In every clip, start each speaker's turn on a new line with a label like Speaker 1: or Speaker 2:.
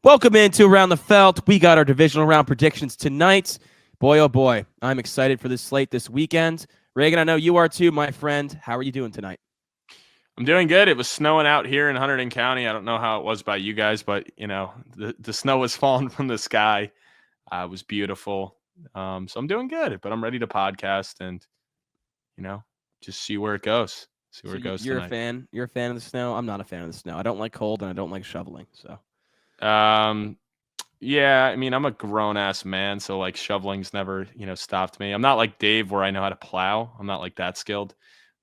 Speaker 1: Welcome into Around the Felt. We got our divisional round predictions tonight. Boy, oh boy, I'm excited for this slate this weekend. Reagan, I know you are too, my friend. How are you doing tonight?
Speaker 2: I'm doing good. It was snowing out here in Hunterdon County. I don't know how it was by you guys, but the snow was falling from the sky. It was beautiful. So I'm doing good, but I'm ready to podcast and just see where it goes. See where it goes
Speaker 1: You're
Speaker 2: tonight.
Speaker 1: a fan. You're a fan of the snow. I'm not a fan of the snow. I don't like cold and I don't like shoveling. So
Speaker 2: yeah, I mean, I'm a grown ass man, so like shoveling's never, stopped me. I'm not like Dave where I know how to plow. I'm not like that skilled.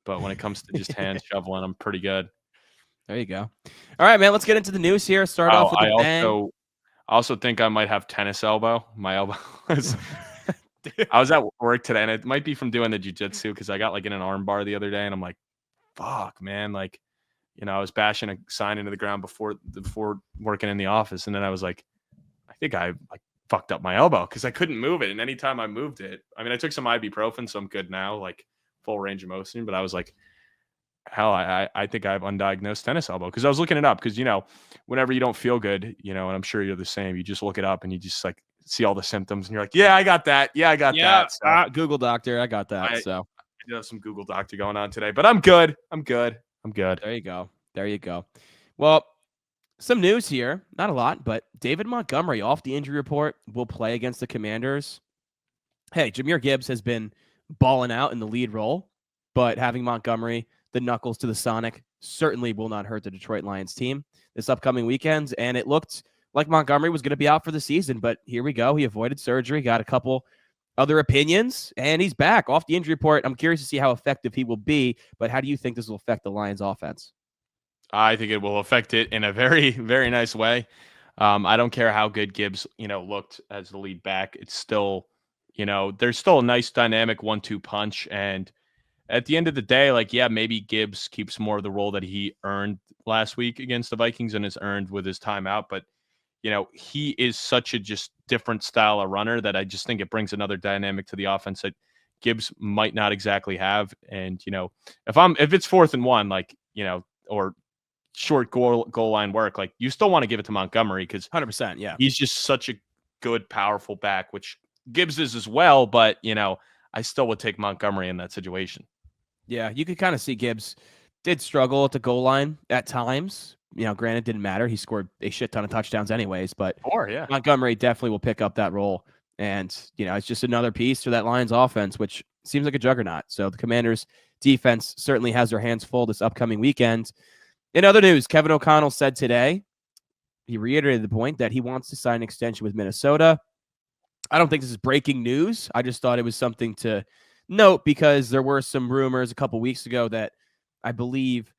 Speaker 2: But when it comes to just hand shoveling, I'm pretty good.
Speaker 1: There you go. All right, man. Let's get into the news here. Start off with the bang.
Speaker 2: I also think I might have tennis elbow. My elbow is. I was at work today, and it might be from doing the jiu-jitsu because I got like in an arm bar the other day, and I'm like, fuck, man. Like, I was bashing a sign into the ground before working in the office, and then I was like, I think I like fucked up my elbow because I couldn't move it. And anytime I moved it, I mean, I took some ibuprofen, so I'm good now, like full range of motion. But I was like, hell, I think I have undiagnosed tennis elbow because I was looking it up because, whenever you don't feel good, and I'm sure you're the same, you just look it up and you just like see all the symptoms and you're like, yeah, I got that. Yeah, I got that.
Speaker 1: So, Google Doctor. I got that. I
Speaker 2: do have some Google Doctor going on today, but I'm good. I'm good.
Speaker 1: There you go. There you go. Well, some news here. Not a lot, but David Montgomery off the injury report will play against the Commanders. Hey, Jahmyr Gibbs has been balling out in the lead role, but having Montgomery, the knuckles to the Sonic, certainly will not hurt the Detroit Lions team this upcoming weekend. And it looked like Montgomery was going to be out for the season, but here we go. He avoided surgery, got a couple other opinions, and he's back off the injury report. I'm curious to see how effective he will be, but how do you think this will affect the Lions offense?
Speaker 2: I think it will affect it in a very, very nice way. I don't care how good Gibbs, looked as the lead back. It's still, there's still a nice dynamic 1-2 punch. And at the end of the day, like, yeah, maybe Gibbs keeps more of the role that he earned last week against the Vikings and has earned with his timeout. But, he is such a just different style of runner that I just think it brings another dynamic to the offense that Gibbs might not exactly have. And, if it's 4th and 1, like, or short goal line work, like you still want to give it to Montgomery because
Speaker 1: 100%, yeah,
Speaker 2: he's just such a good, powerful back, which Gibbs is as well. But I still would take Montgomery in that situation.
Speaker 1: Yeah, you could kind of see Gibbs did struggle at the goal line at times. Granted, didn't matter. He scored a shit ton of touchdowns anyways, but Montgomery definitely will pick up that role. And, it's just another piece to that Lions offense, which seems like a juggernaut. So the Commanders defense certainly has their hands full this upcoming weekend. In other news, Kevin O'Connell said today, he reiterated the point that he wants to sign an extension with Minnesota. I don't think this is breaking news. I just thought it was something to note because there were some rumors a couple weeks ago that I believe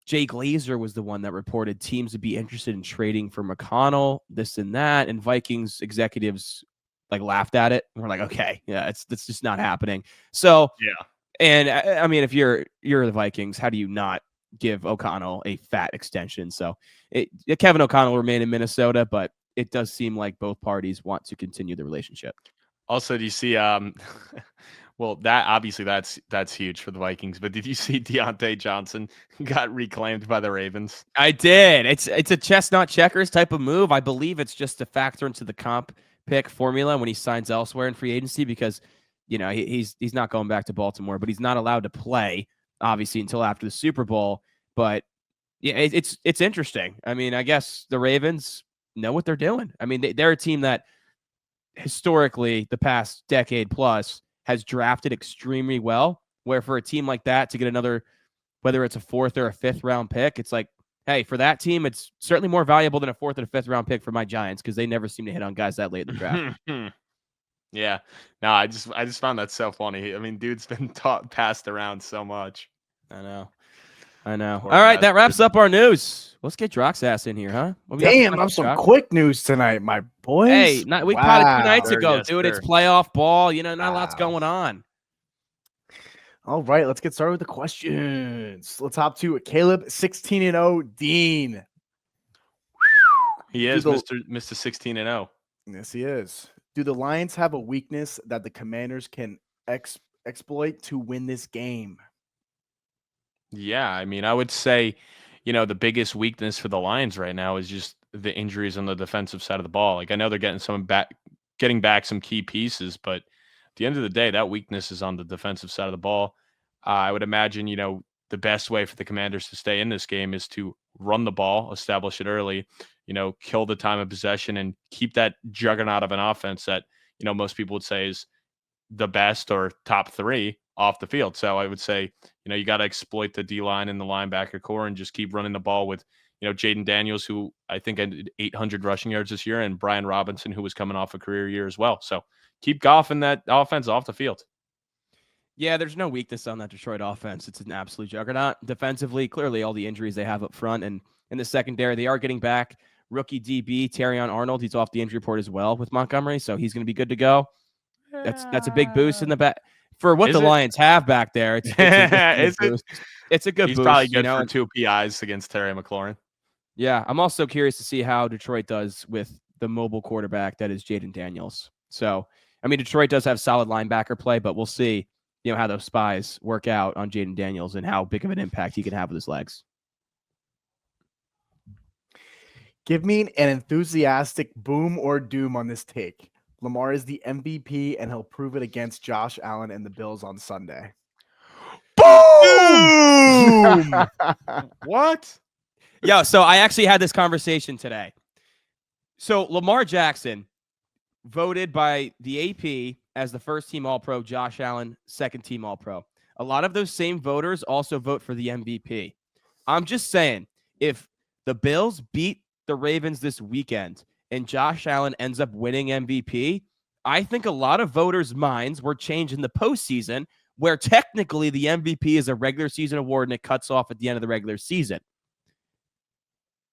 Speaker 1: Jay Glazer was the one that reported teams would be interested in trading for McConnell, this and that, and Vikings executives like laughed at it and were like, okay, yeah, it's just not happening. So,
Speaker 2: yeah.
Speaker 1: And I mean, if you're the Vikings, how do you not give O'Connell a fat extension? So Kevin O'Connell will remain in Minnesota, but it does seem like both parties want to continue the relationship.
Speaker 2: Also, do you see well, that obviously that's huge for the Vikings, but did you see Deionte Johnson got reclaimed by the Ravens?
Speaker 1: I did. It's a chestnut checkers type of move. I believe it's just to factor into the comp pick formula when he signs elsewhere in free agency because he's not going back to Baltimore, but he's not allowed to play obviously until after the Super Bowl. But yeah, it's interesting. I mean, I guess the Ravens know what they're doing. I mean, they're a team that historically the past decade plus has drafted extremely well, where for a team like that to get another, whether it's a 4th or a 5th round pick, it's like, hey, for that team, it's certainly more valuable than a 4th and a 5th round pick for my Giants because they never seem to hit on guys that late in the draft.
Speaker 2: Yeah. No, I just found that so funny. I mean, dude's been passed around so much.
Speaker 1: I know. All right, that wraps up our news. Let's get Drock's ass in here, huh?
Speaker 3: Damn, I'm some quick news tonight, my boys.
Speaker 1: Hey, we caught it 2 nights ago, yes, dude. Sir. It's playoff ball. Not a lot's going on.
Speaker 3: All right, let's get started with the questions. Let's hop to Caleb 16-0 Dean.
Speaker 2: He is Mr. 16-0.
Speaker 3: Yes, he is. Do the Lions have a weakness that the Commanders can exploit to win this game?
Speaker 2: Yeah, I mean, I would say, the biggest weakness for the Lions right now is just the injuries on the defensive side of the ball. Like I know they're getting back some key pieces, but at the end of the day, that weakness is on the defensive side of the ball. I would imagine, the best way for the Commanders to stay in this game is to run the ball, establish it early, kill the time of possession and keep that juggernaut of an offense that, most people would say is the best or top 3 off the field. So I would say, you got to exploit the D-line and the linebacker core and just keep running the ball with, Jaden Daniels, who I think ended 800 rushing yards this year, and Brian Robinson, who was coming off a career year as well. So keep Goff and that offense off the field.
Speaker 1: Yeah, there's no weakness on that Detroit offense. It's an absolute juggernaut. Defensively, clearly all the injuries they have up front and in the secondary, they are getting back rookie DB, Terrion Arnold. He's off the injury report as well with Montgomery, so he's going to be good to go. That's a big boost in the back. For what Lions have back there, it's a good boost. It's a good
Speaker 2: He's
Speaker 1: boost.
Speaker 2: Probably good for 2 PIs against Terry McLaurin.
Speaker 1: Yeah, I'm also curious to see how Detroit does with the mobile quarterback that is Jaden Daniels. So, I mean, Detroit does have solid linebacker play, but we'll see, how those spies work out on Jaden Daniels and how big of an impact he can have with his legs.
Speaker 3: Give me an enthusiastic boom or doom on this take. Lamar is the MVP, and he'll prove it against Josh Allen and the Bills on Sunday.
Speaker 2: Boom! What?
Speaker 1: Yo, so I actually had this conversation today. So Lamar Jackson voted by the AP as the first-team All-Pro, Josh Allen, second-team All-Pro. A lot of those same voters also vote for the MVP. I'm just saying, if the Bills beat the Ravens this weekend and Josh Allen ends up winning MVP, I think a lot of voters' minds were changed in the postseason, where technically the MVP is a regular season award and it cuts off at the end of the regular season.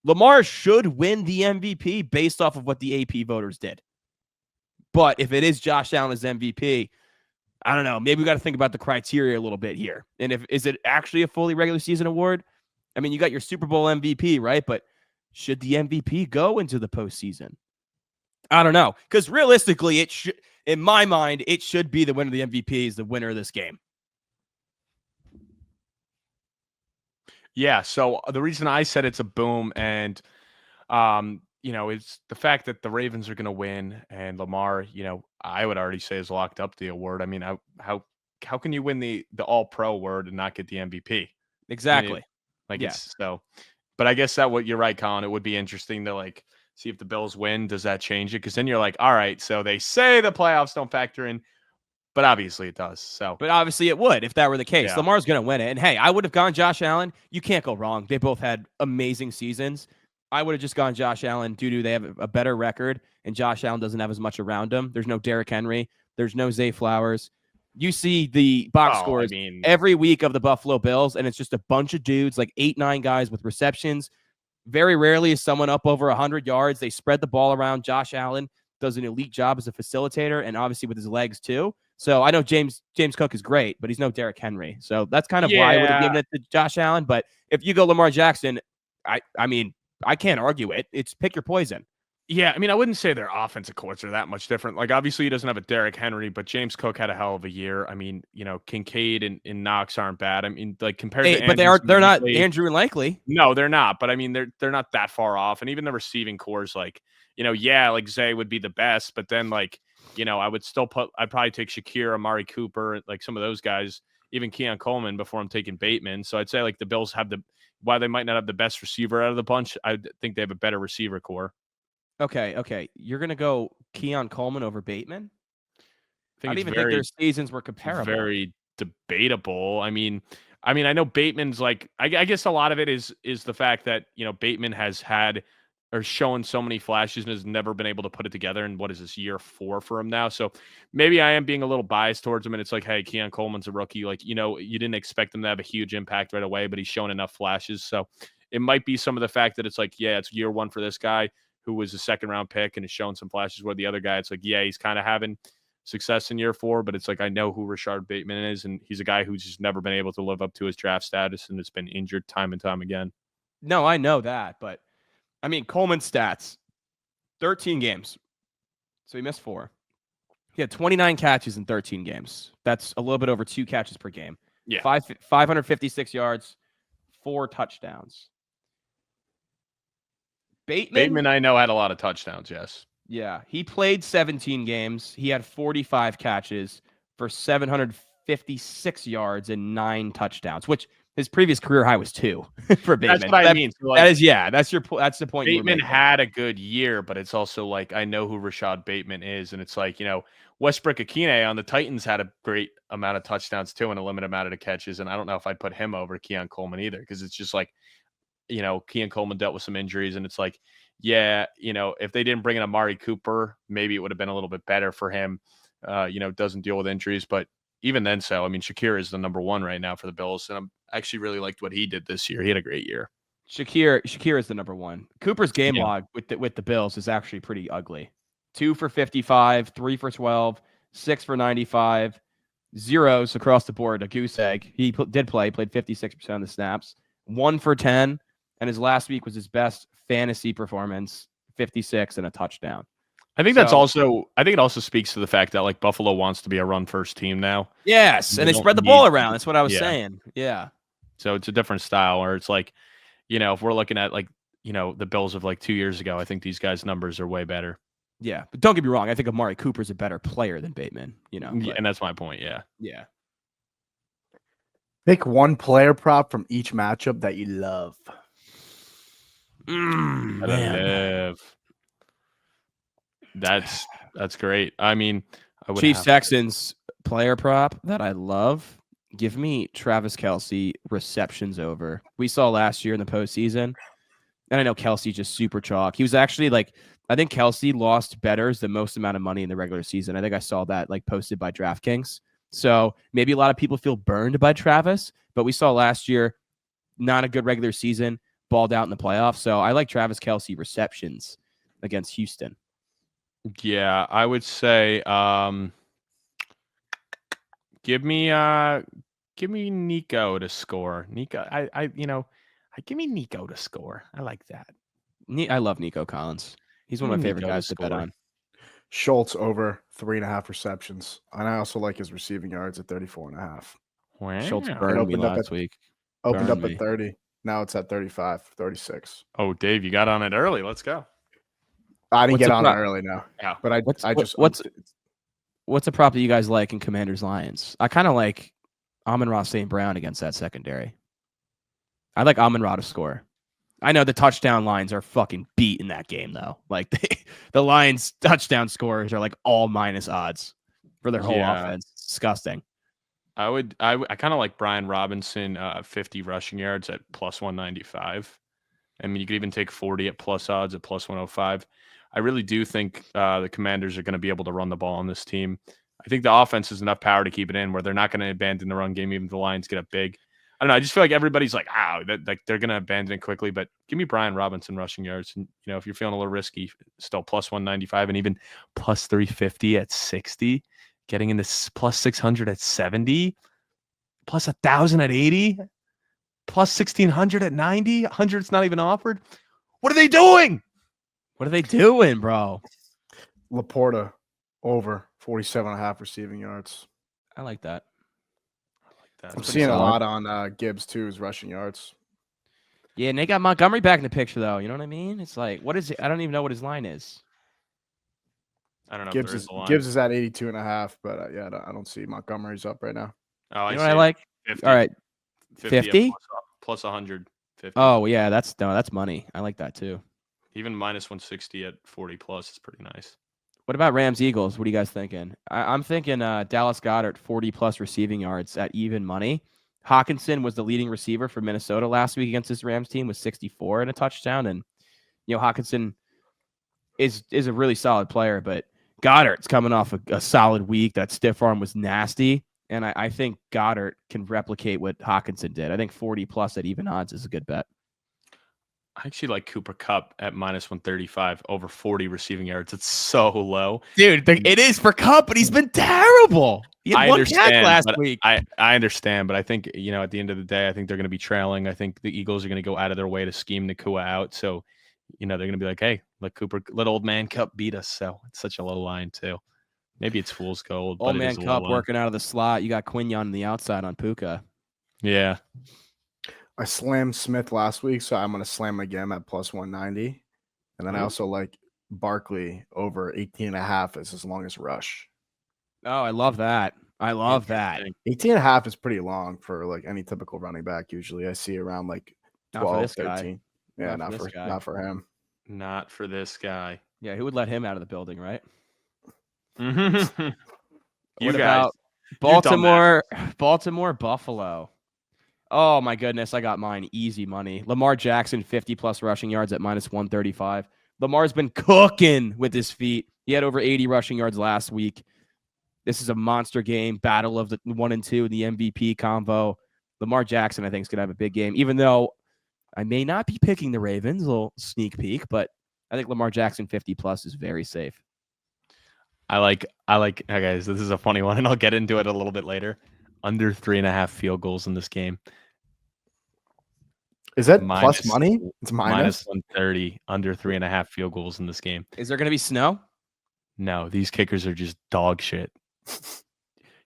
Speaker 1: Lamar should win the MVP based off of what the AP voters did. But if it is Josh Allen as MVP, I don't know. Maybe we got to think about the criteria a little bit here. And is it actually a fully regular season award? I mean, you got your Super Bowl MVP, right? But should the MVP go into the postseason? I don't know. Because realistically, in my mind, it should be the winner of the MVP is the winner of this game.
Speaker 2: Yeah, so the reason I said it's a boom and, it's the fact that the Ravens are going to win and Lamar, I would already say is locked up the award. I mean, how can you win the All-Pro award and not get the MVP?
Speaker 1: Exactly.
Speaker 2: But I guess you're right, Colin. It would be interesting to see if the Bills win. Does that change it? Because then you're like, all right, so they say the playoffs don't factor in. But obviously it does.
Speaker 1: But obviously it would if that were the case.
Speaker 2: Yeah.
Speaker 1: Lamar's going to win it. And hey, I would have gone Josh Allen. You can't go wrong. They both had amazing seasons. I would have just gone Josh Allen due to they have a better record, and Josh Allen doesn't have as much around him. There's no Derrick Henry. There's no Zay Flowers. You see the box scores every week of the Buffalo Bills, and it's just a bunch of dudes, like 8-9 guys with receptions. Very rarely is someone up over 100 yards. They spread the ball around. Josh Allen does an elite job as a facilitator, and obviously with his legs too. So I know James Cook is great, but he's no Derrick Henry. So that's kind of why I would have given it to Josh Allen. But if you go Lamar Jackson, I mean, I can't argue it. It's pick your poison.
Speaker 2: Yeah, I mean, I wouldn't say their offensive courts are that much different. Obviously, he doesn't have a Derrick Henry, but James Cook had a hell of a year. I mean, Kincaid and Knox aren't bad. I mean, compared to
Speaker 1: but they're not Andrew and Likely.
Speaker 2: No, they're not. But I mean, they're not that far off. And even the receiving cores, Zay would be the best, but then I would still I'd probably take Shakir, Amari Cooper, some of those guys, even Keon Coleman before I'm taking Bateman. So I'd say the Bills have while they might not have the best receiver out of the bunch, I think they have a better receiver core.
Speaker 1: Okay. You're going to go Keon Coleman over Bateman? I don't even think their seasons were comparable.
Speaker 2: Very debatable. I mean, I know Bateman's I guess a lot of it is the fact that, Bateman has had or shown so many flashes and has never been able to put it together. And what is this, year 4 for him now? So maybe I am being a little biased towards him. And it's hey, Keon Coleman's a rookie. You didn't expect him to have a huge impact right away, but he's shown enough flashes. So it might be some of the fact that it's it's year 1 for this guy who was a 2nd-round pick and has shown some flashes, where the other guy, it's he's kind of having success in year 4, but it's I know who Rashard Bateman is, and he's a guy who's just never been able to live up to his draft status and has been injured time and time again.
Speaker 1: No, I know that, but I mean, Coleman's stats, 13 games. So he missed 4. He had 29 catches in 13 games. That's a little bit over 2 catches per game.
Speaker 2: Yeah.
Speaker 1: 556 yards, 4 touchdowns.
Speaker 2: Bateman, I know, had a lot of touchdowns, yes.
Speaker 1: Yeah, he played 17 games. He had 45 catches for 756 yards and 9 touchdowns, which his previous career high was 2 for Bateman.
Speaker 2: That's what I mean. So, like,
Speaker 1: that's the point.
Speaker 2: Bateman had a good year, but it's also like I know who Rashad Bateman is, and it's like, Westbrook-Akine on the Titans had a great amount of touchdowns too and a limited amount of catches, and I don't know if I'd put him over Keon Coleman either, because it's just like, Keon Coleman dealt with some injuries, and it's like, yeah, if they didn't bring in Amari Cooper, maybe it would have been a little bit better for him. Doesn't deal with injuries, but even then, so I mean, Shakir is the number 1 right now for the Bills, and I'm actually really liked what he did this year. He had a great year.
Speaker 1: Shakir is the number 1. Cooper's game log with the Bills is actually pretty ugly. 2 for 55, 3 for 12, 6 for 95, zeros across the board. A goose egg. He played 56% of the snaps. 1 for 10, and his last week was his best fantasy performance, 56 and a touchdown.
Speaker 2: I think it also speaks to the fact that like Buffalo wants to be a run first team now.
Speaker 1: Yes, and they spread the ball around. That's what I was saying. Yeah.
Speaker 2: So it's a different style, where it's like, if we're looking at like, the Bills of like 2 years ago, I think these guys' numbers are way better.
Speaker 1: Yeah, but don't get me wrong. I think Amari Cooper's a better player than Bateman.
Speaker 2: And that's my point. Yeah.
Speaker 1: Yeah.
Speaker 3: Pick one player prop from each matchup that you love.
Speaker 2: That's great. I mean,
Speaker 1: Chiefs Texans player prop that I love. Give me Travis Kelce receptions over. We saw last year in the postseason, and I know Kelce just super chalk. He was actually like, I think Kelce lost bettors the most amount of money in the regular season. I think I saw that like posted by DraftKings. So maybe a lot of people feel burned by Travis, but we saw last year, not a good regular season, balled out in the playoffs. So I like Travis Kelce receptions against Houston.
Speaker 2: Yeah, I would say give me Nico to score. Give me Nico to score. I like that.
Speaker 1: I love Nico Collins. He's one of my favorite guys to bet on.
Speaker 3: Schultz over 3.5 receptions. And I also like his receiving yards at 34.5.
Speaker 1: Wow. Schultz burned me last week.
Speaker 3: Opened up at 30. Now it's at 35, 36.
Speaker 2: Oh, Dave, you got on it early. Let's go.
Speaker 3: I didn't get on it early now.
Speaker 2: Yeah.
Speaker 3: But
Speaker 1: what's a prop that you guys like in Commanders Lions? I kind of like Amon-Ra St. Brown against that secondary. I like Amon-Ra to score. I know the touchdown lines are fucking beat in that game, though. Like the Lions' touchdown scores are like all minus odds for their whole offense. It's disgusting.
Speaker 2: I kind of like Brian Robinson 50 rushing yards at plus 195. I mean, you could even take 40 at plus odds at plus 105. I really do think the Commanders are going to be able to run the ball on this team. I think the offense has enough power to keep it in, where they're not going to abandon the run game even if the Lions get up big. I don't know. I just feel like everybody's like, like they're going to abandon it quickly. But give me Brian Robinson rushing yards. And, if you're feeling a little risky, still plus 195 and even plus 350 at 60, getting into plus 600 at 70, plus 1,000 at 80, plus 1,600 at 90. 100's not even offered. What are they doing?
Speaker 1: What are they doing, bro?
Speaker 3: Laporta over 47.5 receiving yards.
Speaker 1: I like that.
Speaker 3: I'm seeing a lot on Gibbs too, his rushing yards.
Speaker 1: Yeah, and they got Montgomery back in the picture, though. You know what I mean? It's like, what is it? I don't even know what his line is.
Speaker 2: I don't know.
Speaker 3: Gibbs is at 82.5, but I don't see Montgomery's up right now.
Speaker 2: Oh,
Speaker 1: you know what I like?
Speaker 2: 50.
Speaker 1: All right, 50
Speaker 2: plus 100. 50.
Speaker 1: Oh yeah, that's money. I like that too.
Speaker 2: Even minus 160 at 40 plus is pretty nice.
Speaker 1: What about Rams Eagles? What are you guys thinking? I'm thinking Dallas Godert 40 plus receiving yards at even money. Hawkinson was the leading receiver for Minnesota last week against this Rams team with 64 and a touchdown. And Hawkinson is a really solid player, but Goddard's coming off a solid week. That stiff arm was nasty. And I think Godert can replicate what Hawkinson did. I think 40 plus at even odds is a good bet.
Speaker 2: I actually like Cooper Kupp at minus 135 over 40 receiving yards. It's so low.
Speaker 1: Dude, it is for Kupp, but he's been terrible. He had one catch last week.
Speaker 2: I understand, but I think, at the end of the day, I think they're going to be trailing. I think the Eagles are going to go out of their way to scheme Nakua out. So, they're going to be like, hey, let old man Kupp beat us. So it's such a low line too. Maybe it's fool's gold.
Speaker 1: Old man Kupp working out of the slot. You got Quignon on the outside on Puka.
Speaker 2: Yeah.
Speaker 3: I slammed Smith last week, so I'm going to slam again at plus 190. And then I also like Barkley over 18.5 as his longest rush.
Speaker 1: Oh, I love that. I love that.
Speaker 3: 18.5 is pretty long for like any typical running back. Usually I see around like 12, 13. Yeah, not for him.
Speaker 2: Not for this guy.
Speaker 1: Yeah, who would let him out of the building, right?
Speaker 2: What
Speaker 1: about Baltimore, Buffalo? Oh my goodness, I got mine. Easy money. Lamar Jackson, 50+ rushing yards at -135. Lamar's been cooking with his feet. He had over 80 rushing yards last week. This is a monster game, battle of the 1 and 2 in the MVP combo. Lamar Jackson, I think, is going to have a big game, even though I may not be picking the Ravens, a little sneak peek, but I think Lamar Jackson 50+ is very safe.
Speaker 2: I like, guys, this is a funny one, and I'll get into it a little bit later. Under 3.5 field goals in this game.
Speaker 3: Is that plus money? It's
Speaker 2: minus 130, under 3.5 field goals in this game.
Speaker 1: Is there going to be snow?
Speaker 2: No, these kickers are just dog shit.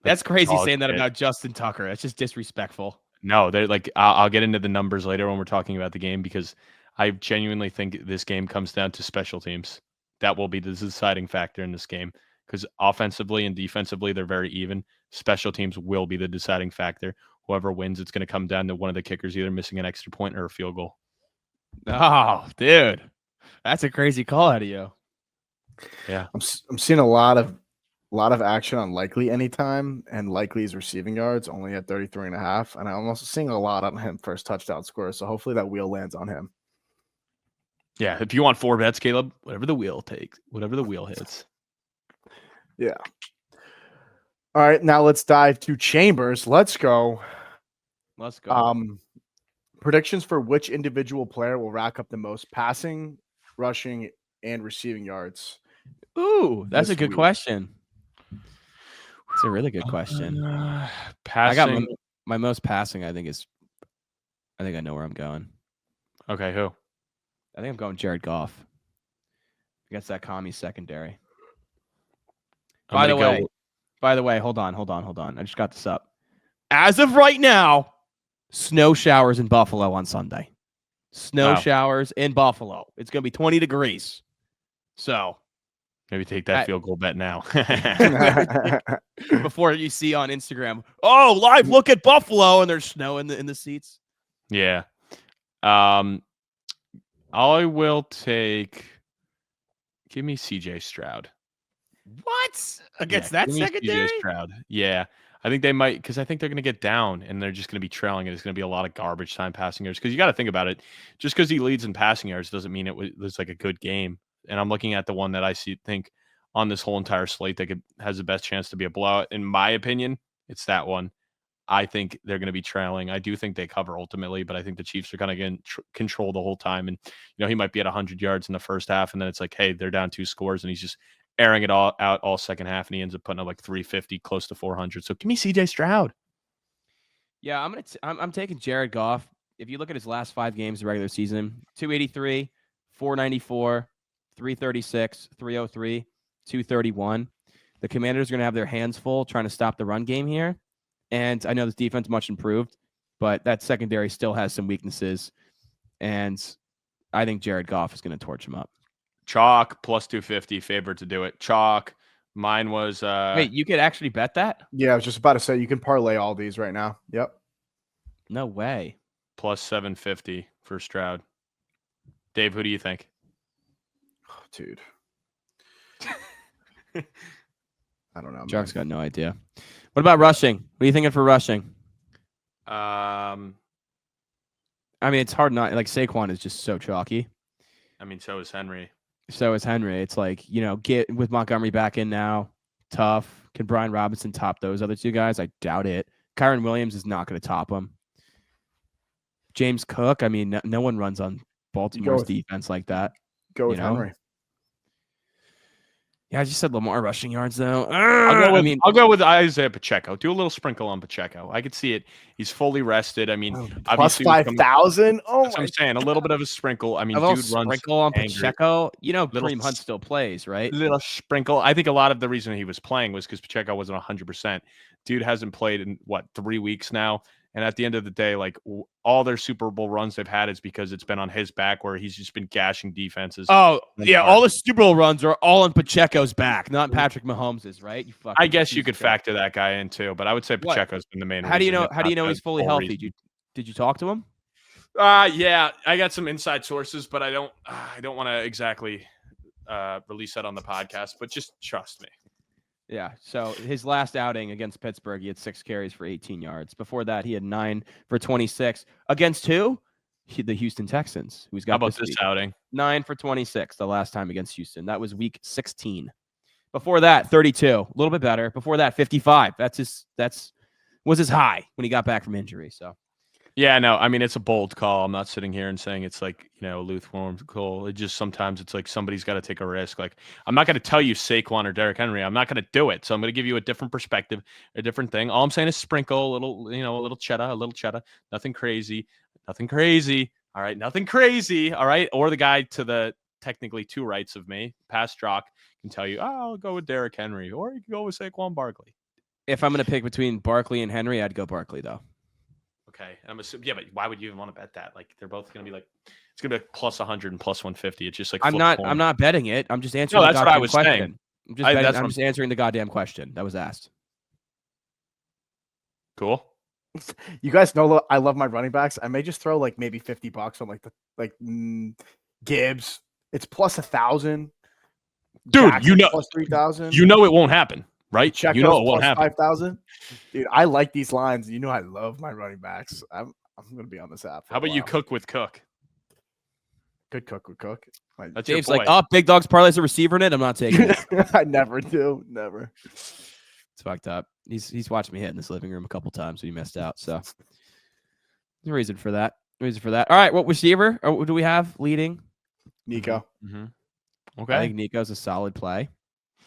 Speaker 1: That's crazy saying that about Justin Tucker. That's just disrespectful.
Speaker 2: No, they're like, I'll get into the numbers later when we're talking about the game, because I genuinely think this game comes down to special teams. That will be the deciding factor in this game, because offensively and defensively, they're very even. Special teams will be the deciding factor. Whoever wins, it's going to come down to one of the kickers either missing an extra point or a field goal.
Speaker 1: Oh, dude. That's a crazy call out of you.
Speaker 2: Yeah.
Speaker 3: I'm seeing a lot of action on Likely anytime, and Likely's receiving yards only at 33.5. And I'm also seeing a lot on him first touchdown score. So hopefully that wheel lands on him.
Speaker 2: Yeah. If you want 4 bets, Caleb, whatever the wheel hits.
Speaker 3: Yeah. All right. Now let's dive to Chambers. Let's go. Predictions for which individual player will rack up the most passing, rushing, and receiving yards.
Speaker 1: Ooh, that's a good question. It's a really good question.
Speaker 2: Passing.
Speaker 1: I got my most passing, I think I know where I'm going.
Speaker 2: Okay, who?
Speaker 1: I think I'm going Jared Goff against that commie secondary. By the way, hold on. I just got this up. As of right now, snow showers in Buffalo on Sunday. Showers in Buffalo. It's going to be 20 degrees. So
Speaker 2: maybe take that field goal bet now.
Speaker 1: Before you see on Instagram, oh, live look at Buffalo, and there's snow in the seats.
Speaker 2: Yeah. I will take. Give me CJ Stroud.
Speaker 1: What? Against that secondary?
Speaker 2: CJ Stroud. Yeah. I think they might, because I think they're going to get down and they're just going to be trailing. It's going to be a lot of garbage time passing yards. Because you got to think about it. Just because he leads in passing yards doesn't mean it was like a good game. And I'm looking at the one that I think on this whole entire slate that has the best chance to be a blowout. In my opinion, it's that one. I think they're going to be trailing. I do think they cover ultimately, but I think the Chiefs are going to control the whole time. And, he might be at 100 yards in the first half. And then it's like, hey, they're down 2 scores. And he's just airing it all out all second half. And he ends up putting up like 350, close to 400. So give me CJ Stroud.
Speaker 1: Yeah, I'm taking Jared Goff. If you look at his last 5 games of the regular season, 283, 494, 336, 303, 231. The Commanders are going to have their hands full trying to stop the run game here. And I know this defense much improved, but that secondary still has some weaknesses. And I think Jared Goff is going to torch him up.
Speaker 2: Chalk plus 250, favorite to do it. Chalk. Mine was
Speaker 1: wait, you could actually bet that?
Speaker 3: Yeah, I was just about to say you can parlay all these right now. Yep.
Speaker 1: No way.
Speaker 2: Plus 750 for Stroud. Dave, who do you think?
Speaker 3: Oh, dude. I don't know.
Speaker 1: Chalk's got no idea. What about rushing? What are you thinking for rushing?
Speaker 2: I
Speaker 1: mean, it's hard not like Saquon is just so chalky.
Speaker 2: I mean, so is Henry.
Speaker 1: It's like, get with Montgomery back in now. Tough. Can Brian Robinson top those other 2 guys? I doubt it. Kyron Williams is not going to top him. James Cook, I mean, no one runs on Baltimore's defense like that.
Speaker 3: Go with Henry.
Speaker 1: Yeah, I just said Lamar rushing yards, though.
Speaker 2: I'll go with Isaiah Pacheco. Do a little sprinkle on Pacheco. I could see it. He's fully rested. I mean,
Speaker 3: plus 5,000. Oh,
Speaker 2: that's what I'm saying. A little bit of a sprinkle. I mean,
Speaker 1: dude
Speaker 2: runs
Speaker 1: sprinkle on Pacheco. Kareem Hunt still plays, right?
Speaker 2: Little sprinkle. I think a lot of the reason he was playing was because Pacheco wasn't 100%. Dude hasn't played in 3 weeks now. And at the end of the day, like all their Super Bowl runs they've had is because it's been on his back where he's just been gashing defenses.
Speaker 1: Oh, yeah. All the Super Bowl runs are all on Pacheco's back, not Patrick Mahomes's, right?
Speaker 2: I guess you could factor that guy in too, but I would say Pacheco's been the main reason.
Speaker 1: How do you know he's fully healthy? Did you talk to him?
Speaker 2: Yeah, I got some inside sources, but I don't want to exactly release that on the podcast, but just trust me.
Speaker 1: Yeah, so his last outing against Pittsburgh, he had 6 carries for 18 yards. Before that, he had 9 for 26. Against who? The Houston Texans, who's got
Speaker 2: How about this outing?
Speaker 1: 9 for 26 the last time against Houston. That was week 16. Before that, 32. A little bit better. Before that, 55. Was his high when he got back from injury. So
Speaker 2: yeah, no, I mean, it's a bold call. I'm not sitting here and saying it's like, lukewarm call. It just sometimes it's like somebody's got to take a risk. Like, I'm not going to tell you Saquon or Derrick Henry. I'm not going to do it. So I'm going to give you a different perspective, a different thing. All I'm saying is sprinkle a little, a little cheddar, nothing crazy. All right, nothing crazy. All right. Or the guy to the technically 2 rights of me, past Strock, can tell you, I'll go with Derrick Henry, or you can go with Saquon Barkley.
Speaker 1: If I'm going to pick between Barkley and Henry, I'd go Barkley though.
Speaker 2: Okay, I'm assuming. Yeah, but why would you even want to bet that? Like, they're both going to be like, it's going to be plus 100 and plus 150. It's just like
Speaker 1: I'm not betting it. I'm just answering. No,
Speaker 2: that's what I was
Speaker 1: question.
Speaker 2: saying.
Speaker 1: I'm just answering the goddamn question that was asked.
Speaker 2: Cool.
Speaker 3: You guys know I love my running backs. I may just throw like maybe $50 on Gibbs. It's plus 1,000.
Speaker 2: Dude,
Speaker 3: Jackson plus 3,000.
Speaker 2: You know it won't happen. Right?
Speaker 3: Check
Speaker 2: it won't happen.
Speaker 3: 5,000. Dude, I like these lines. You know I love my running backs. I'm going to be on this app.
Speaker 2: How about you cook with Cook?
Speaker 3: Good cook with Cook.
Speaker 2: That's
Speaker 1: Dave's like, big dogs parlays a receiver in it. I'm not taking it.
Speaker 3: I never do. Never.
Speaker 1: It's fucked up. He's watched me hit in this living room a couple times when he missed out. So there's a reason for that. All right, what receiver do we have leading?
Speaker 3: Nico.
Speaker 2: Mm-hmm. Okay.
Speaker 1: I think Nico's a solid play.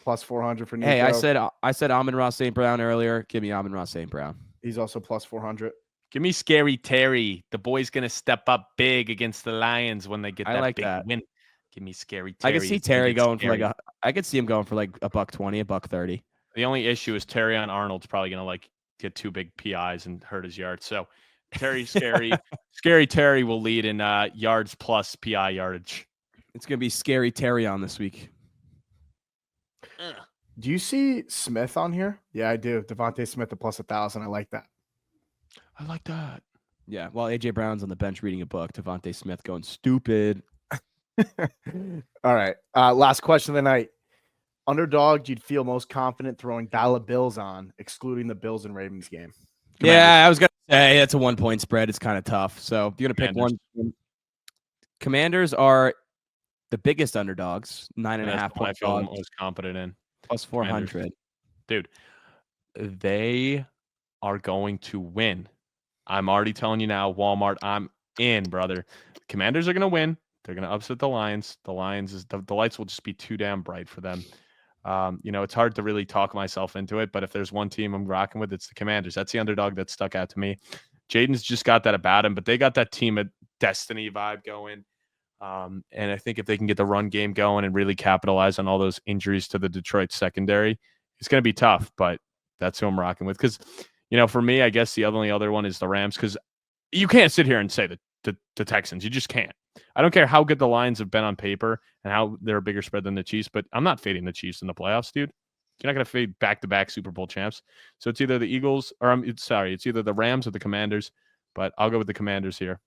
Speaker 3: Plus 400 for Nico.
Speaker 1: Hey, I said Amon-Ra St. Brown earlier. Give me Amon-Ra St. Brown.
Speaker 3: He's also plus 400.
Speaker 2: Give me Scary Terry. The boy's gonna step up big against the Lions when they get that big win. Give me Scary Terry.
Speaker 1: I can see Terry going for I could see him going for like $120, $130.
Speaker 2: The only issue is Terry on Arnold's probably gonna get 2 big PIs and hurt his yards. So Terry Scary Terry will lead in yards plus PI yardage.
Speaker 1: It's gonna be Scary Terry on this week.
Speaker 3: Do you see Smith on here? Yeah, I do. Deionte Smith at plus 1,000. I like that.
Speaker 1: Yeah. While AJ Brown's on the bench reading a book, Deionte Smith going stupid.
Speaker 3: All right. Last question of the night. Underdog, you'd feel most confident throwing dollar bills on, excluding the Bills and Ravens game.
Speaker 1: Yeah, I was gonna say that's a 1-point spread. It's kind of tough. So if you're gonna pick one, Commanders are the biggest underdogs, 9.5 point.
Speaker 2: I feel most confident in.
Speaker 1: Plus 400.
Speaker 2: Dude, they are going to win. I'm already telling you now, Walmart, I'm in, brother. Commanders are going to win. They're going to upset the Lions. The Lions, the lights will just be too damn bright for them. It's hard to really talk myself into it, but if there's one team I'm rocking with, it's the Commanders. That's the underdog that stuck out to me. Jaden's just got that about him, but they got that team at destiny vibe going. And I think if they can get the run game going and really capitalize on all those injuries to the Detroit secondary, it's going to be tough, but that's who I'm rocking with. Because, for me, I guess the only other one is the Rams, because you can't sit here and say the Texans. You just can't. I don't care how good the Lions have been on paper and how they're a bigger spread than the Chiefs, but I'm not fading the Chiefs in the playoffs, dude. You're not going to fade back-to-back Super Bowl champs. So it's either the Eagles it's either the Rams or the Commanders, but I'll go with the Commanders here.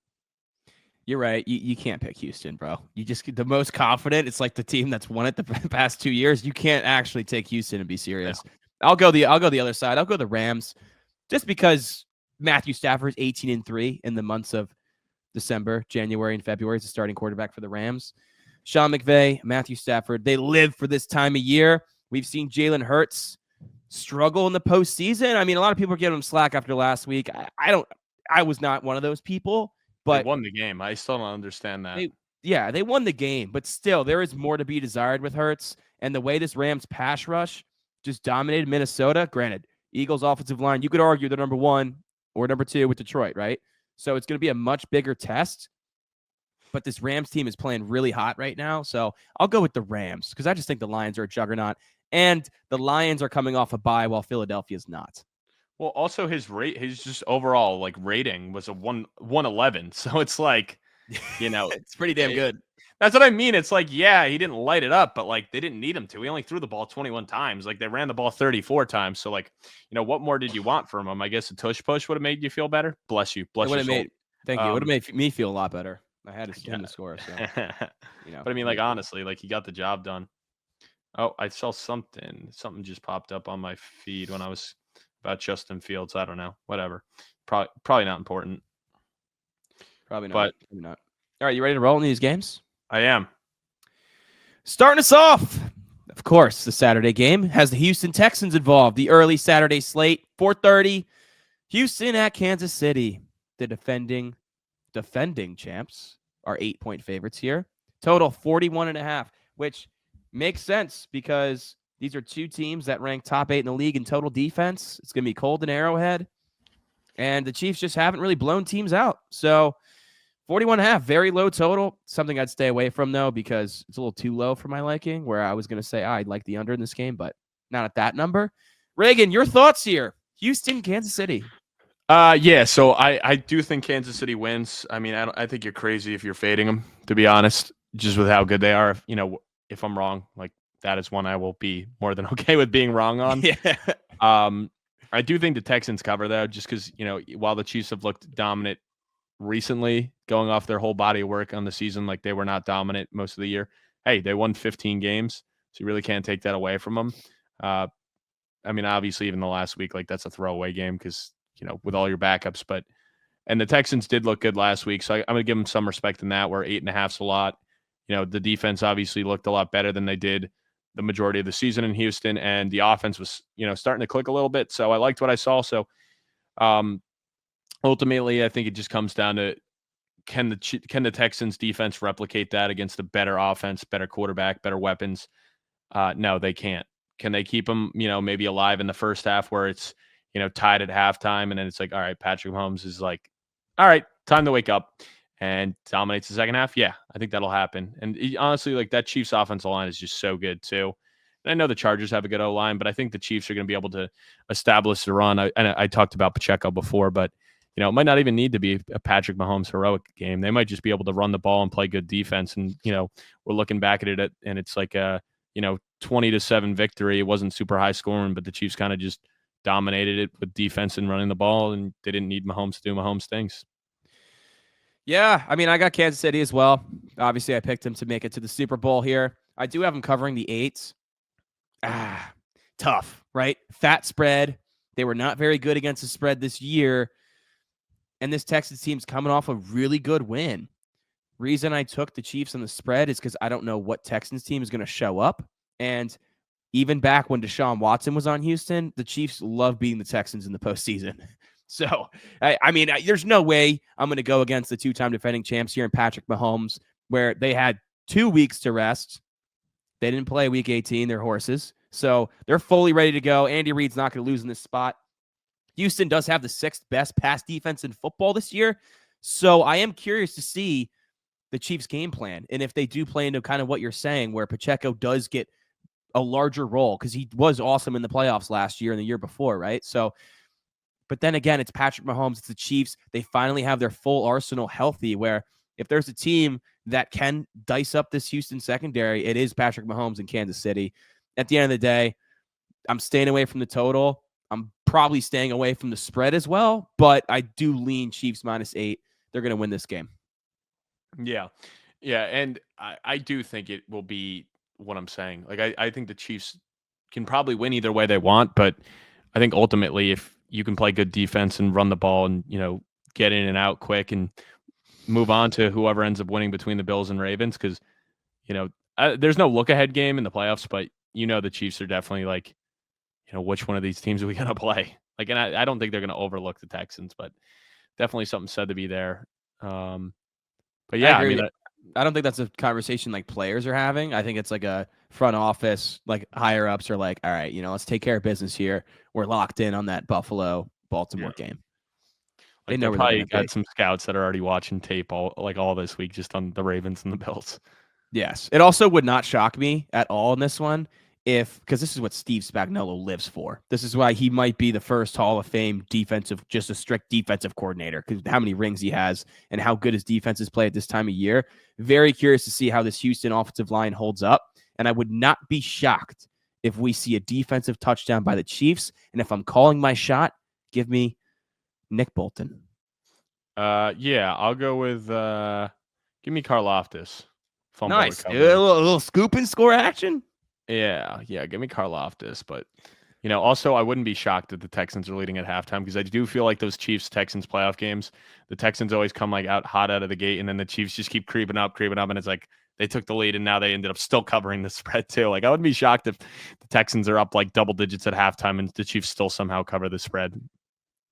Speaker 1: You're right. You can't pick Houston, bro. You just get the most confident. It's like the team that's won it the past 2 years. You can't actually take Houston and be serious. Yeah. I'll go the other side. I'll go the Rams, just because Matthew Stafford's 18-3 in the months of December, January, and February as a starting quarterback for the Rams. Sean McVay, Matthew Stafford, they live for this time of year. We've seen Jalen Hurts struggle in the postseason. I mean, a lot of people are giving him slack after last week. I was not one of those people. But
Speaker 2: they won the game. I still don't understand that.
Speaker 1: They won the game, but still, there is more to be desired with Hurts. And the way this Rams pass rush just dominated Minnesota, granted, Eagles offensive line, you could argue they're number 1 or number 2 with Detroit, right? So it's going to be a much bigger test. But this Rams team is playing really hot right now. So I'll go with the Rams because I just think the Lions are a juggernaut. And the Lions are coming off a bye while Philadelphia's not.
Speaker 2: Well, also his just overall like rating was a 111. So it's like,
Speaker 1: it's pretty damn good.
Speaker 2: That's what I mean. It's like, yeah, he didn't light it up, but like they didn't need him to. He only threw the ball 21 times. Like they ran the ball 34 times. So like, what more did you want from him? I guess a tush push would have made you feel better. Bless you. Bless you.
Speaker 1: Thank you. It would have made me feel a lot better. I had him to score. So,
Speaker 2: but I mean, like honestly, like he got the job done. Oh, I saw something. Something just popped up on my feed when I was about Justin Fields. I don't know. Whatever. Probably not important.
Speaker 1: Probably not. All right, you ready to roll in these games?
Speaker 2: I am.
Speaker 1: Starting us off, of course, the Saturday game has the Houston Texans involved. The early Saturday slate, 4:30, Houston at Kansas City. The defending champs are 8-point favorites here. Total 41.5, which makes sense because these are two teams that rank top 8 in the league in total defense. It's going to be cold in Arrowhead, and the Chiefs just haven't really blown teams out. So 41.5, very low total. Something I'd stay away from, though, because it's a little too low for my liking, where I was going to say I'd like the under in this game, but not at that number. Reagan, your thoughts here? Houston, Kansas City.
Speaker 2: Yeah, so I do think Kansas City wins. I mean, I think you're crazy if you're fading them, to be honest, just with how good they are. If I'm wrong, like that is one I will be more than okay with being wrong on.
Speaker 1: Yeah.
Speaker 2: I do think the Texans cover, though, just because, while the Chiefs have looked dominant recently, going off their whole body of work on the season, like they were not dominant most of the year. Hey, they won 15 games, so you really can't take that away from them. I mean, obviously, even the last week, like that's a throwaway game because, with all your backups. And the Texans did look good last week, so I'm going to give them some respect in that, where 8.5's a lot. The defense obviously looked a lot better than they did the majority of the season in Houston, and the offense was, starting to click a little bit. So I liked what I saw. So ultimately, I think it just comes down to can the Texans defense replicate that against a better offense, better quarterback, better weapons? No, they can't. Can they keep them, maybe alive in the first half where it's, tied at halftime, and then it's like, all right, Patrick Mahomes is like, all right, time to wake up, and dominates the second half? Yeah, I think that'll happen. And honestly, like that Chiefs offensive line is just so good too. And I know the Chargers have a good O-line, but I think the Chiefs are going to be able to establish the run. I talked about Pacheco before, but it might not even need to be a Patrick Mahomes heroic game. They might just be able to run the ball and play good defense. And, we're looking back at it and it's like a, 20-7 victory. It wasn't super high scoring, but the Chiefs kind of just dominated it with defense and running the ball, and they didn't need Mahomes to do Mahomes things.
Speaker 1: Yeah, I mean, I got Kansas City as well. Obviously, I picked him to make it to the Super Bowl here. I do have him covering the 8s. Tough, right? Fat spread. They were not very good against the spread this year. And this Texans team's coming off a really good win. Reason I took the Chiefs on the spread is because I don't know what Texans team is going to show up. And even back when Deshaun Watson was on Houston, the Chiefs love beating the Texans in the postseason. So, I mean, there's no way I'm going to go against the two-time defending champs here in Patrick Mahomes, where they had 2 weeks to rest. They didn't play week 18, they're horses. So they're fully ready to go. Andy Reid's not going to lose in this spot. Houston does have the 6th best pass defense in football this year. So I am curious to see the Chiefs' game plan. And if they do play into kind of what you're saying, where Pacheco does get a larger role, because he was awesome in the playoffs last year and the year before, right? So, but then again, it's Patrick Mahomes, it's the Chiefs. They finally have their full arsenal healthy, where if there's a team that can dice up this Houston secondary, it is Patrick Mahomes in Kansas City. At the end of the day, I'm staying away from the total. I'm probably staying away from the spread as well, but I do lean Chiefs -8. They're going to win this game.
Speaker 2: Yeah. Yeah. And I do think it will be what I'm saying. Like, I think the Chiefs can probably win either way they want, but I think ultimately if you can play good defense and run the ball and, get in and out quick and move on to whoever ends up winning between the Bills and Ravens, because, there's no look-ahead game in the playoffs, but the Chiefs are definitely like, which one of these teams are we going to play? Like, and I don't think they're going to overlook the Texans, but definitely something said to be there. But yeah, I mean,
Speaker 1: I don't think that's a conversation like players are having. I think it's like a front office, like higher ups are like, all right, let's take care of business here. We're locked in on that Buffalo-Baltimore game.
Speaker 2: Like they probably got some scouts that are already watching tape all this week just on the Ravens and the Bills.
Speaker 1: Yes. It also would not shock me at all in this one because this is what Steve Spagnuolo lives for. This is why he might be the first Hall of Fame just a strict defensive coordinator, because how many rings he has and how good his defenses play at this time of year. Very curious to see how this Houston offensive line holds up. And I would not be shocked if we see a defensive touchdown by the Chiefs. And if I'm calling my shot, give me Nick Bolton.
Speaker 2: Yeah, I'll go with give me Karlaftis.
Speaker 1: Nice. A little scoop and score action.
Speaker 2: Yeah, give me Karlaftis. But, also I wouldn't be shocked that the Texans are leading at halftime, because I do feel like those Chiefs-Texans playoff games, the Texans always come like out hot out of the gate, and then the Chiefs just keep creeping up, and it's like they took the lead, and now they ended up still covering the spread too. Like, I wouldn't be shocked if the Texans are up like double digits at halftime and the Chiefs still somehow cover the spread.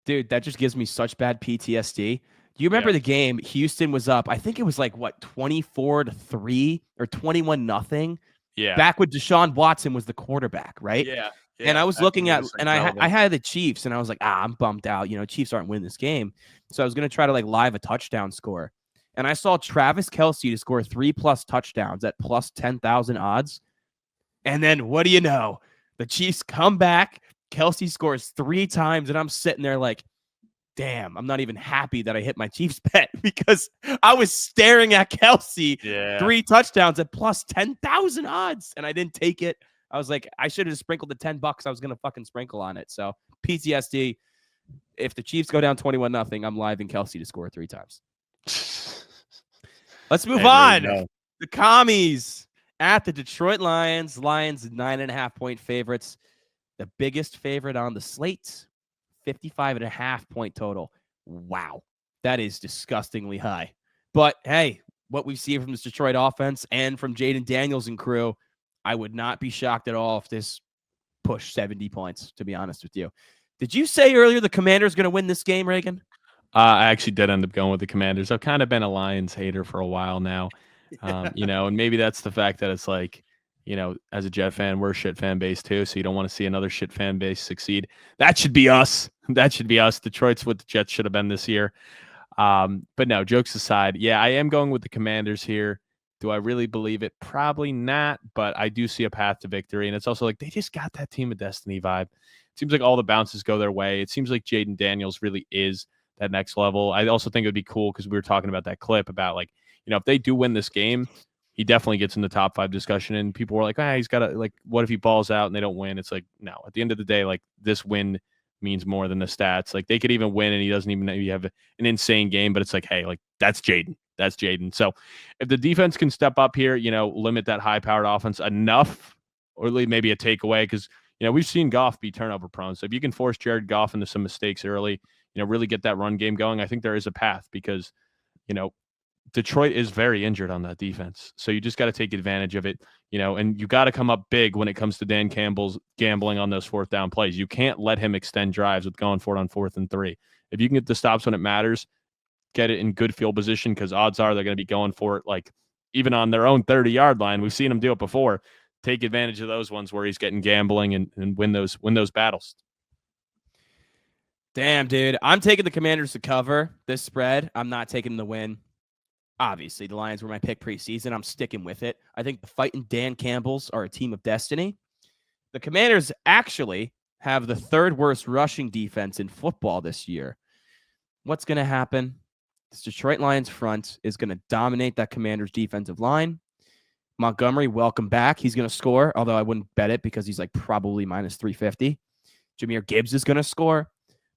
Speaker 1: Dude, that just gives me such bad PTSD. Do you remember the game Houston was up? I think it was like, 24-3 or 21-0.
Speaker 2: Yeah.
Speaker 1: Back when Deshaun Watson was the quarterback, right?
Speaker 2: Yeah.
Speaker 1: And I was looking at, and I had the Chiefs, and I was like, I'm bummed out. Chiefs aren't winning this game. So I was going to try to live a touchdown score. And I saw Travis Kelce to score 3+ touchdowns at plus 10,000 odds. And then what do you know? The Chiefs come back. Kelce scores 3 times, and I'm sitting there like, damn, I'm not even happy that I hit my Chiefs bet, because I was staring at Kelce 3 touchdowns at plus 10,000 odds, and I didn't take it. I was like, I should have sprinkled the $10 I was going to fucking sprinkle on it. So PTSD, if the Chiefs go down 21-0, I'm live in Kelce to score 3 times. Let's move on. The Commies at the Detroit Lions. Lions 9.5-point favorites. The biggest favorite on the slate, 55.5-point total. Wow. That is disgustingly high. But hey, what we've seen from this Detroit offense and from Jaden Daniels and crew, I would not be shocked at all if this pushed 70 points, to be honest with you. Did you say earlier the Commanders going to win this game, Reagan?
Speaker 2: I actually did end up going with the Commanders. I've kind of been a Lions hater for a while now, and maybe that's the fact that it's like, as a Jet fan, we're a shit fan base too, so you don't want to see another shit fan base succeed. That should be us. Detroit's what the Jets should have been this year. But no, jokes aside, yeah, I am going with the Commanders here. Do I really believe it? Probably not, but I do see a path to victory. And it's also like they just got that team of destiny vibe. It seems like all the bounces go their way. It seems like Jaden Daniels really is that next level. I also think it would be cool, because we were talking about that clip about if they do win this game, he definitely gets in the top 5 discussion, and people were like, he's got to, what if he balls out and they don't win? It's like, no, at the end of the day, this win means more than the stats. They could even win and he doesn't even maybe have an insane game, but it's like, hey, that's Jaden. That's Jaden. So if the defense can step up here, limit that high-powered offense enough, or maybe a takeaway, because, we've seen Goff be turnover prone. So if you can force Jared Goff into some mistakes early, really get that run game going, I think there is a path, because, Detroit is very injured on that defense. So you just got to take advantage of it, and you got to come up big when it comes to Dan Campbell's gambling on those 4th down plays. You can't let him extend drives with going for it on 4th and 3. If you can get the stops when it matters, get it in good field position, because odds are they're going to be going for it, even on their own 30-yard line. We've seen him do it before. Take advantage of those ones where he's getting gambling and win those battles.
Speaker 1: Damn, dude. I'm taking the Commanders to cover this spread. I'm not taking the win. Obviously, the Lions were my pick preseason. I'm sticking with it. I think the fighting Dan Campbells are a team of destiny. The Commanders actually have the 3rd worst rushing defense in football this year. What's going to happen? This Detroit Lions front is going to dominate that Commanders defensive line. Montgomery, welcome back. He's going to score, although I wouldn't bet it, because he's probably minus 350. Jahmyr Gibbs is going to score.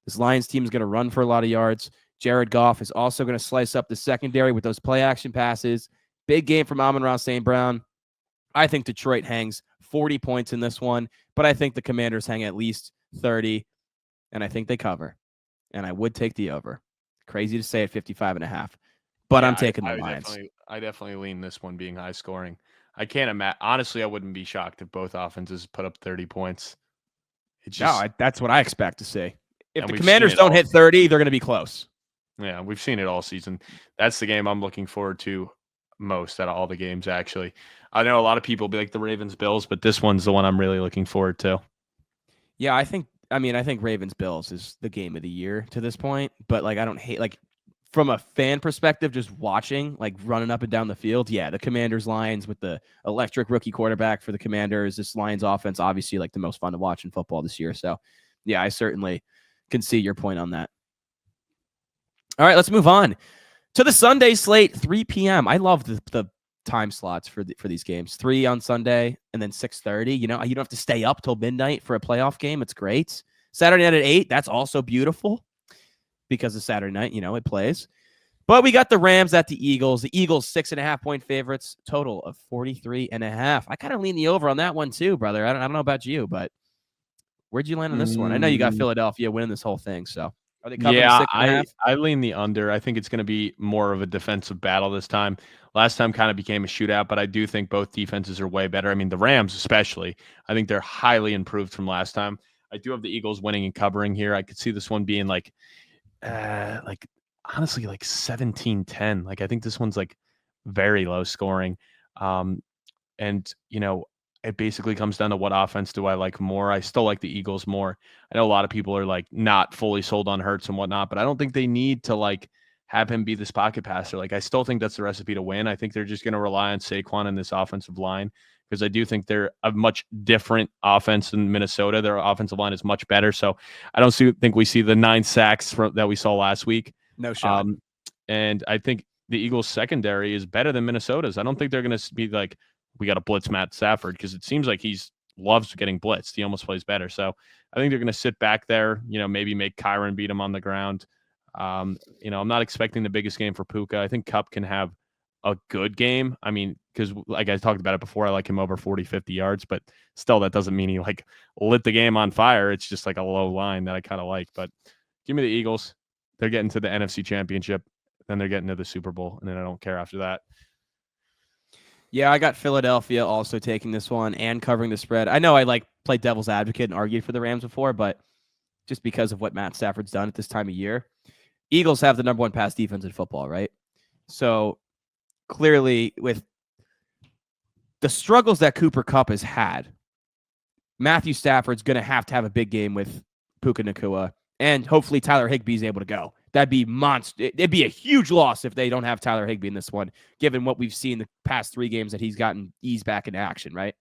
Speaker 1: This Lions team is going to run for a lot of yards. Jared Goff is also going to slice up the secondary with those play action passes. Big game from Amon-Ra St. Brown. I think Detroit hangs 40 points in this one, but I think the Commanders hang at least 30, and I think they cover. And I would take the over. Crazy to say at 55.5, but I'm taking the Lions.
Speaker 2: I definitely lean this one being high scoring. I can't imagine. Honestly, I wouldn't be shocked if both offenses put up 30 points.
Speaker 1: That's what I expect to see. If the Commanders don't hit 30, they're going to be close.
Speaker 2: Yeah, we've seen it all season. That's the game I'm looking forward to most out of all the games, actually. I know a lot of people be like the Ravens-Bills, but this one's the one I'm really looking forward to.
Speaker 1: Yeah, I think Ravens-Bills is the game of the year to this point, but I don't hate from a fan perspective, just watching, like running up and down the field, yeah, the Commanders Lions with the electric rookie quarterback for the Commanders, this Lions offense, obviously like the most fun to watch in football this year. So, yeah, I certainly can see your point on that. All right, let's move on to the Sunday slate, 3 p.m. I love the time slots for these games. 3 on Sunday and then 6:30. You don't have to stay up till midnight for a playoff game. It's great. Saturday night at 8, that's also beautiful because of Saturday night, it plays. But we got the Rams at the Eagles. The Eagles 6.5-point favorites, total of 43.5. I kind of lean the over on that one too, brother. I don't know about you, but where'd you land on this one? I know you got Philadelphia winning this whole thing, so. Are they covering 6.5?
Speaker 2: I lean the under. I think it's going to be more of a defensive battle this time. Last time kind of became a shootout, but I do think both defenses are way better. I mean, the Rams especially. I think they're highly improved from last time. I do have the Eagles winning and covering here. I could see this one being honestly, 17-10. I think this one's very low scoring. It basically comes down to what offense do I like more. I still like the Eagles more. I know a lot of people are not fully sold on Hurts and whatnot, but I don't think they need to have him be this pocket passer. I still think that's the recipe to win. I think they're just going to rely on Saquon and this offensive line because I do think they're a much different offense than Minnesota. Their offensive line is much better. So I don't think we see the 9 sacks that we saw last week.
Speaker 1: No shot.
Speaker 2: And I think the Eagles secondary is better than Minnesota's. I don't think they're going to be we got to blitz Matt Stafford because it seems like loves getting blitzed. He almost plays better. So I think they're going to sit back there, maybe make Kyron beat him on the ground. I'm not expecting the biggest game for Puka. I think Kupp can have a good game. I mean, because like I talked about it before, I like him over 40, 50 yards, but still that doesn't mean he lit the game on fire. It's just a low line that I kind of like. But give me the Eagles. They're getting to the NFC Championship. Then they're getting to the Super Bowl. And then I don't care after that.
Speaker 1: Yeah, I got Philadelphia also taking this one and covering the spread. I know I played devil's advocate and argued for the Rams before, but just because of what Matt Stafford's done at this time of year, Eagles have the number 1 pass defense in football, right? So clearly with the struggles that Cooper Kupp has had, Matthew Stafford's going to have a big game with Puka Nacua, and hopefully Tyler Higbee's able to go. That'd be monster. It'd be a huge loss if they don't have Tyler Higbee in this one, given what we've seen the past 3 games that he's gotten eased back into action, right?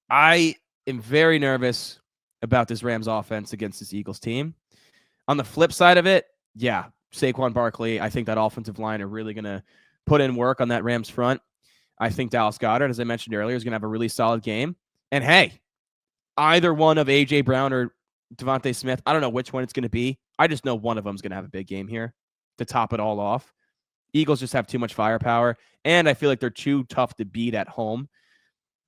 Speaker 1: I am very nervous about this Rams offense against this Eagles team. On the flip side of it, yeah, Saquon Barkley, I think that offensive line are really going to put in work on that Rams front. I think Dallas Godert, as I mentioned earlier, is going to have a really solid game. And hey, either one of A.J. Brown or Devontae Smith, I don't know which one it's going to be. I just know one of them is going to have a big game here to top it all off. Eagles just have too much firepower, and I feel like they're too tough to beat at home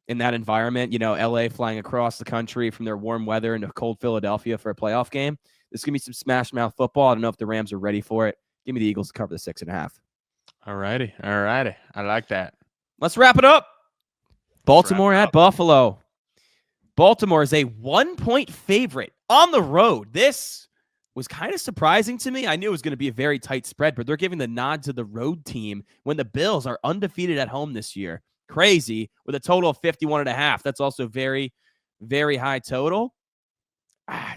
Speaker 1: in that environment. LA flying across the country from their warm weather into cold Philadelphia for a playoff game. This is going to be some smash mouth football. I don't know if the Rams are ready for it. Give me the Eagles to cover the 6.5.
Speaker 2: All righty. I like that.
Speaker 1: Let's wrap it up. Baltimore at Buffalo. Baltimore is a 1-point favorite on the road. This was kind of surprising to me. I knew it was going to be a very tight spread, but they're giving the nod to the road team when the Bills are undefeated at home this year. Crazy, with a total of 51.5. That's also very, very high total.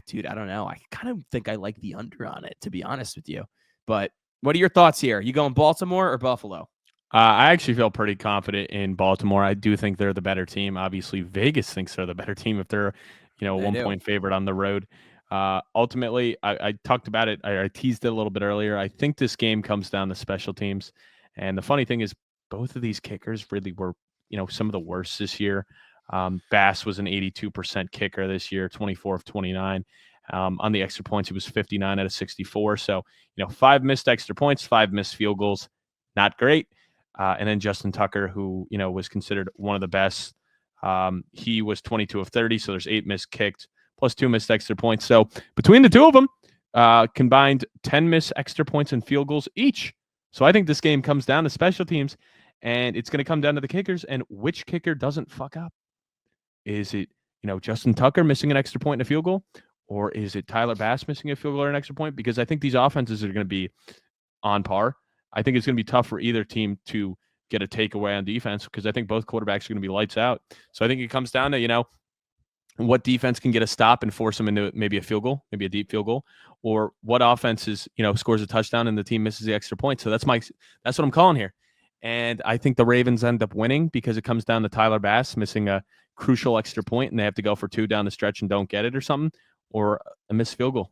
Speaker 1: Dude, I don't know. I kind of think I like the under on it, to be honest with you. But what are your thoughts here? You going Baltimore or Buffalo?
Speaker 2: I actually feel pretty confident in Baltimore. I do think they're the better team. Obviously, Vegas thinks they're the better team if they're, a 1-point favorite on the road. Ultimately, I talked about it. I teased it a little bit earlier. I think this game comes down to special teams. And the funny thing is, both of these kickers really were, some of the worst this year. Bass was an 82% kicker this year, 24 of 29. On the extra points, he was 59 out of 64. So, 5 missed extra points, 5 missed field goals. Not great. And then Justin Tucker, who, was considered one of the best. He was 22 of 30, so there's 8 missed kicked, plus 2 missed extra points. So between the two of them, combined 10 missed extra points and field goals each. So I think this game comes down to special teams, and it's going to come down to the kickers. And which kicker doesn't fuck up? Is it, Justin Tucker missing an extra point and a field goal? Or is it Tyler Bass missing a field goal or an extra point? Because I think these offenses are going to be on par. I think it's going to be tough for either team to get a takeaway on defense because I think both quarterbacks are going to be lights out. So I think it comes down to, what defense can get a stop and force them into maybe a field goal, maybe a deep field goal, or what offense is, scores a touchdown and the team misses the extra point. So that's what I'm calling here. And I think the Ravens end up winning because it comes down to Tyler Bass missing a crucial extra point and they have to go for 2 down the stretch and don't get it or something, or a missed field goal.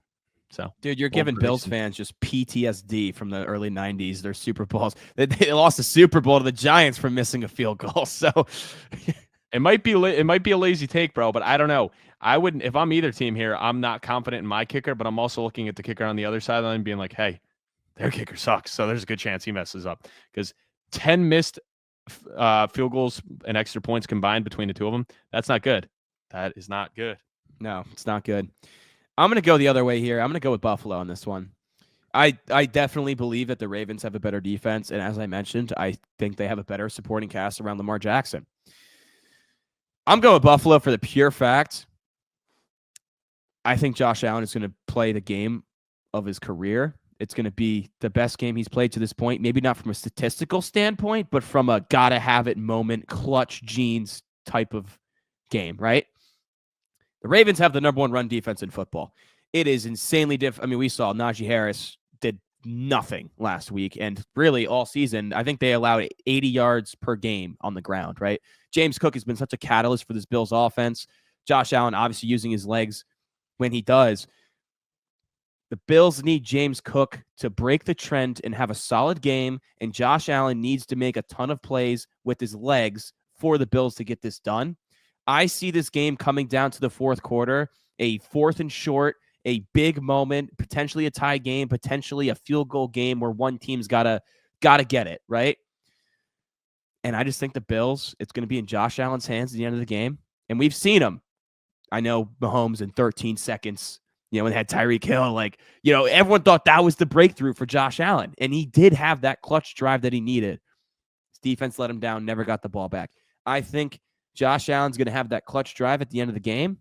Speaker 2: So,
Speaker 1: dude, you're giving Bills fans just PTSD from the early 90s. Their Super Bowls. They lost the Super Bowl to the Giants for missing a field goal. So
Speaker 2: it might be a lazy take, bro, but I don't know. I wouldn't, if I'm either team here, I'm not confident in my kicker, but I'm also looking at the kicker on the other side of the line being like, hey, their kicker sucks. So there's a good chance he messes up because 10 missed field goals and extra points combined between the two of them. That's not good. That is not good.
Speaker 1: No, it's not good. I'm going to go the other way here. I'm going to go with Buffalo on this one. I definitely believe that the Ravens have a better defense. And as I mentioned, I think they have a better supporting cast around Lamar Jackson. I'm going with Buffalo for the pure fact. I think Josh Allen is going to play the game of his career. It's going to be the best game he's played to this point. Maybe not from a statistical standpoint, but from a gotta have it moment, clutch genes type of game, right? The Ravens have the number 1 run defense in football. It is insanely different. I mean, we saw Najee Harris did nothing last week, and really all season, I think they allowed 80 yards per game on the ground, right? James Cook has been such a catalyst for this Bills offense. Josh Allen obviously using his legs when he does. The Bills need James Cook to break the trend and have a solid game, and Josh Allen needs to make a ton of plays with his legs for the Bills to get this done. I see this game coming down to the fourth quarter, a 4th and short, a big moment, potentially a tie game, potentially a field goal game where one team's gotta get it, right? And I just think the Bills, it's going to be in Josh Allen's hands at the end of the game. And we've seen him. I know Mahomes in 13 seconds, when they had Tyreek Hill, everyone thought that was the breakthrough for Josh Allen. And he did have that clutch drive that he needed. His defense let him down, never got the ball back. I think Josh Allen's going to have that clutch drive at the end of the game.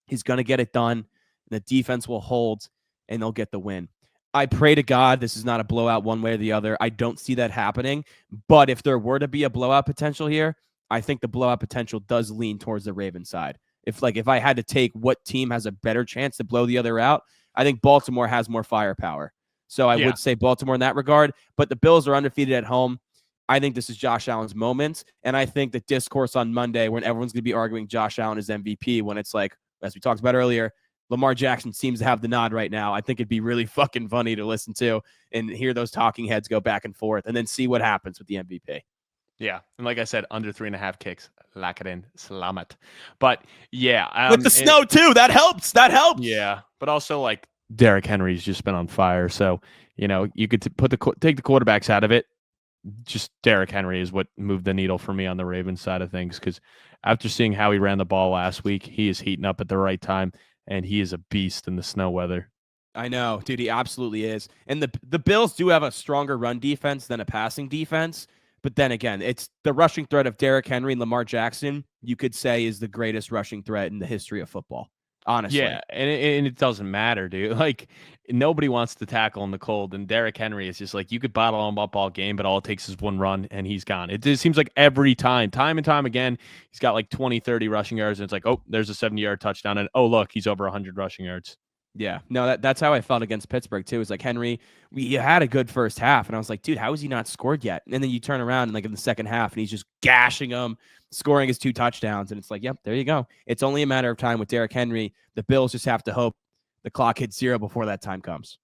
Speaker 1: He's going to get it done. The defense will hold, and they'll get the win. I pray to God this is not a blowout one way or the other. I don't see that happening. But if there were to be a blowout potential here, I think the blowout potential does lean towards the Ravens side. If I had to take what team has a better chance to blow the other out, I think Baltimore has more firepower. So I would say Baltimore in that regard. But the Bills are undefeated at home. I think this is Josh Allen's moment. And I think the discourse on Monday when everyone's going to be arguing Josh Allen is MVP when it's like, as we talked about earlier, Lamar Jackson seems to have the nod right now. I think it'd be really fucking funny to listen to and hear those talking heads go back and forth and then see what happens with the MVP.
Speaker 2: Yeah. And like I said, under 3.5 kicks. Lock it in. Slam it. But yeah.
Speaker 1: With the snow too. That helps.
Speaker 2: Yeah. But also Derrick Henry's just been on fire. So, you could take the quarterbacks out of it. Just Derrick Henry is what moved the needle for me on the Ravens side of things. Because after seeing how he ran the ball last week, he is heating up at the right time. And he is a beast in the snow weather.
Speaker 1: I know, dude. He absolutely is. And the Bills do have a stronger run defense than a passing defense. But then again, it's the rushing threat of Derrick Henry and Lamar Jackson, you could say, is the greatest rushing threat in the history of football. Honestly.
Speaker 2: Yeah, and it doesn't matter, dude. Nobody wants to tackle in the cold. And Derrick Henry is just you could bottle him up all game, but all it takes is one run, and he's gone. It just seems like every time and time again, he's got 20, 30 rushing yards, and it's there's a 70-yard touchdown, and oh, look, he's over 100 rushing yards.
Speaker 1: Yeah, no, that's how I felt against Pittsburgh too. It's Henry, we had a good first half, and I was like, dude, how is he not scored yet? And then you turn around and in the second half, and he's just gashing them, scoring his 2 touchdowns, and it's yep, there you go. It's only a matter of time with Derrick Henry. The Bills just have to hope the clock hits 0 before that time comes.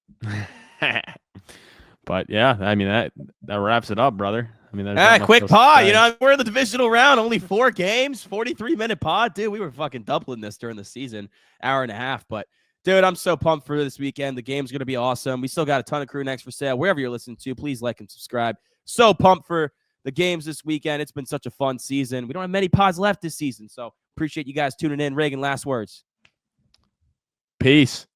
Speaker 2: But yeah, I mean that wraps it up, brother. I mean,
Speaker 1: quick pod. We're in the divisional round, only 4 games, 43-minute pod, dude. We were fucking doubling this during the season, hour and a half, but. Dude, I'm so pumped for this weekend. The game's going to be awesome. We still got a ton of crew necks for sale. Wherever you're listening to, please like and subscribe. So pumped for the games this weekend. It's been such a fun season. We don't have many pods left this season, so appreciate you guys tuning in. Reagan, last words.
Speaker 2: Peace.